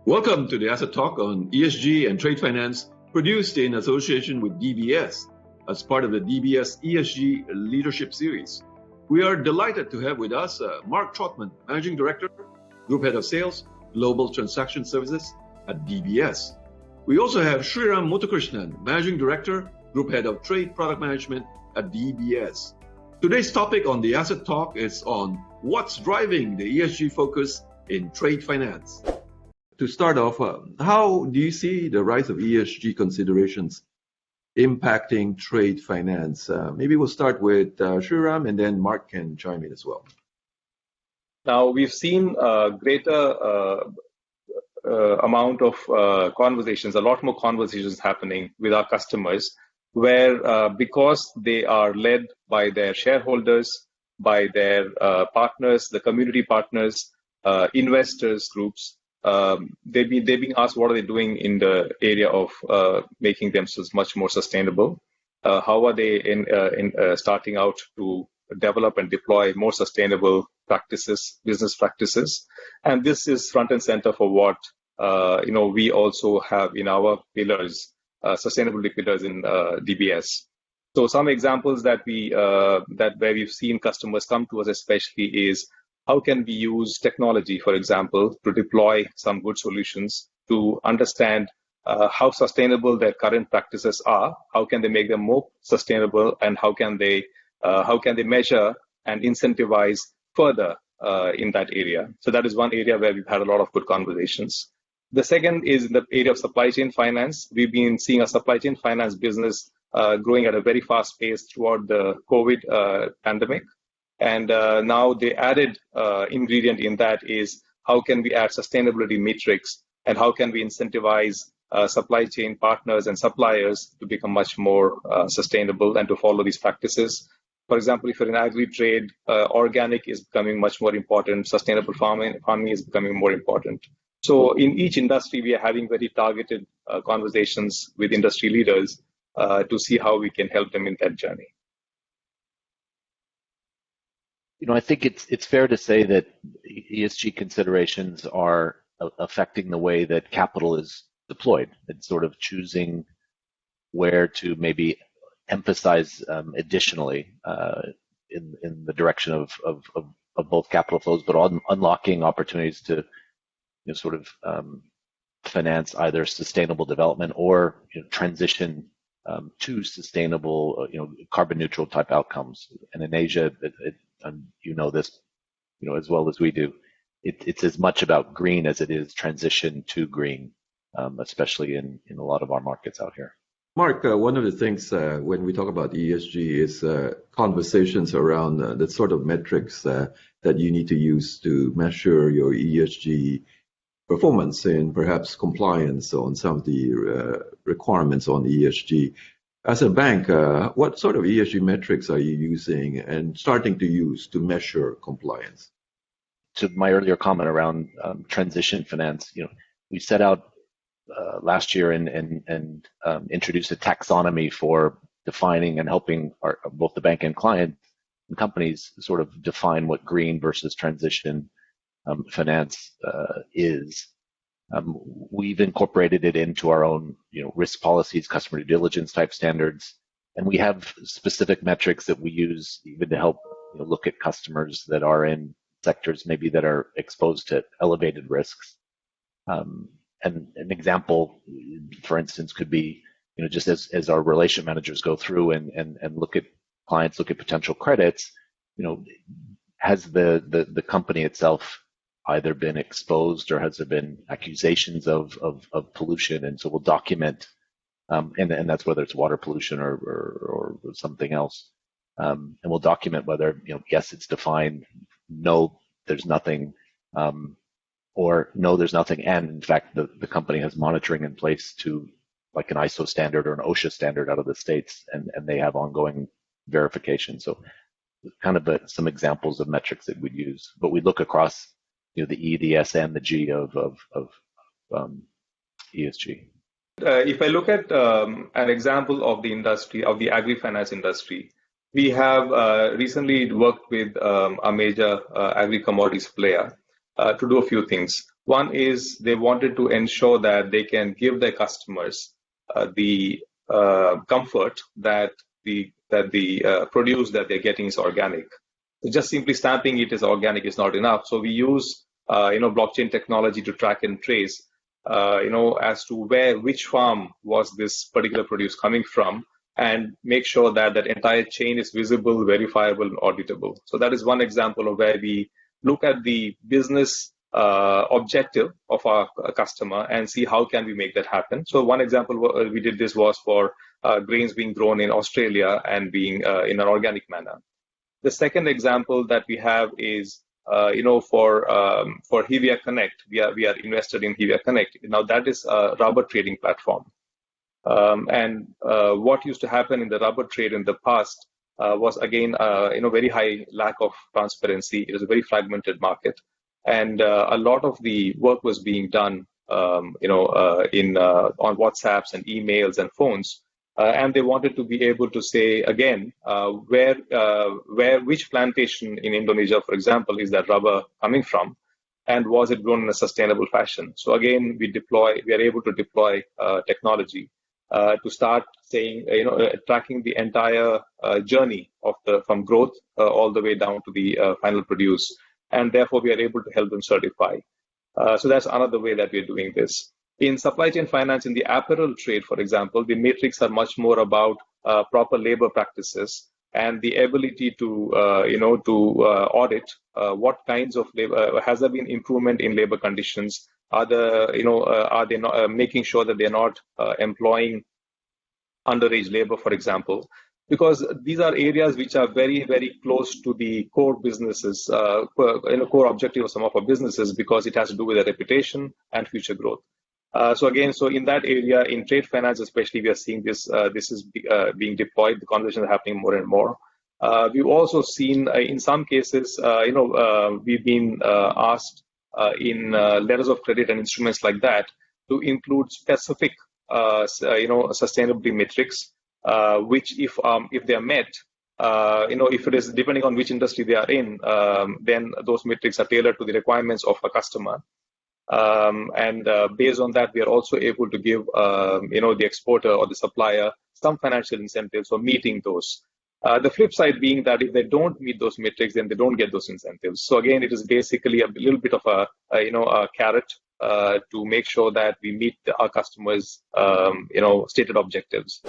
Welcome to the Asset Talk on ESG and Trade Finance, produced in association with DBS as part of the DBS ESG Leadership Series. We are delighted to have with us Mark Trotman, Managing Director, Group Head of Sales, Global Transaction Services at DBS. We also have Sriram Muthukrishnan, Managing Director, Group Head of Trade Product Management at DBS. Today's topic on the Asset Talk is on what's driving the ESG focus in trade finance. To start off, how do you see the rise of ESG considerations impacting trade finance? Maybe we'll start with Sriram, and then Mark can chime in as well. Now, we've seen a greater amount of conversations, a lot more conversations happening with our customers, where because they are led by their shareholders, by their partners, the community partners, investors groups, they've been asked what are they doing in the area of making themselves much more sustainable. How are they starting out to develop and deploy more sustainable practices, business practices, and this is front and center for what we also have in our pillars, sustainability pillars in DBS. So some examples that where we've seen customers come to us especially is how can we use technology, for example, to deploy some good solutions to understand how sustainable their current practices are, how can they make them more sustainable, and how can they measure and incentivize further in that area. So that is one area where we've had a lot of good conversations. The second is in the area of supply chain finance. We've been seeing a supply chain finance business growing at a very fast pace throughout the COVID pandemic. And now the added ingredient in that is how can we add sustainability metrics and how can we incentivize supply chain partners and suppliers to become much more sustainable and to follow these practices. For example, if you're in agri-trade, organic is becoming much more important. Sustainable farming is becoming more important. So in each industry, we are having very targeted conversations with industry leaders to see how we can help them in that journey. I think it's fair to say that ESG considerations are affecting the way that capital is deployed. It's sort of choosing where to maybe emphasize additionally in the direction of both capital flows, but unlocking opportunities to sort of finance either sustainable development or transition to sustainable, carbon neutral type outcomes. And in Asia, and this, as well as we do, it's as much about green as it is transition to green, especially in a lot of our markets out here. Mark, one of the things when we talk about ESG is conversations around the sort of metrics that you need to use to measure your ESG performance and perhaps compliance on some of the requirements on ESG. As a bank, what sort of ESG metrics are you using and starting to use to measure compliance? To my earlier comment around transition finance, we set out last year and introduced a taxonomy for defining and helping both the bank and client and companies sort of define what green versus transition finance is. We've incorporated it into our own, risk policies, customer due diligence type standards, and we have specific metrics that we use even to help look at customers that are in sectors maybe that are exposed to elevated risks. And an example, for instance, could be, just as our relationship managers go through and look at clients, look at potential credits, has the company itself either been exposed or has there been accusations of pollution? And so we'll document, and that's whether it's water pollution or something else. And we'll document whether, yes, it's defined, no, there's nothing, or no, there's nothing. And in fact, the company has monitoring in place to like an ISO standard or an OSHA standard out of the States, and they have ongoing verification. So kind of some examples of metrics that we'd use, but we look across the E, the S, and the G of ESG. If I look at an example of the industry, of the agri-finance industry, we have recently worked with a major agri-commodities player to do a few things. One is they wanted to ensure that they can give their customers the comfort that the produce that they're getting is organic. So just simply stamping it as organic is not enough. So we use blockchain technology to track and trace as to which farm was this particular produce coming from, and make sure that that entire chain is visible, verifiable, and auditable. So that is one example of where we look at the business objective of our customer and see how can we make that happen. So one example we did this was for grains being grown in Australia and being in an organic manner. The second example that we have is for Hevia Connect. We are invested in Hevia Connect. Now that is a rubber trading platform. And what used to happen in the rubber trade in the past was again very high lack of transparency. It was a very fragmented market, and a lot of the work was being done on WhatsApps and emails and phones. And they wanted to be able to say again which plantation in Indonesia, for example, is that rubber coming from, and was it grown in a sustainable fashion. So again, we are able to deploy technology to start saying tracking the entire journey of from growth all the way down to the final produce, and therefore we are able to help them certify. So that's another way that we're doing this. In supply chain finance, in the apparel trade, for example, the metrics are much more about proper labor practices and the ability to audit what kinds of labor. Has there been improvement in labor conditions? Are they not making sure that they're not employing underage labor, for example? Because these are areas which are very, very close to the core businesses, core objective of some of our businesses, because it has to do with their reputation and future growth. So in that area, in trade finance especially, we are seeing this is being deployed. The conversations are happening more and more. We've also seen in some cases, we've been asked in letters of credit and instruments like that to include specific, sustainability metrics, which if they are met, if it is depending on which industry they are in, then those metrics are tailored to the requirements of a customer. And based on that, we are also able to give, the exporter or the supplier some financial incentives for meeting those. The flip side being that if they don't meet those metrics, then they don't get those incentives. So again, it is basically a little bit of a carrot to make sure that we meet our customers' stated objectives.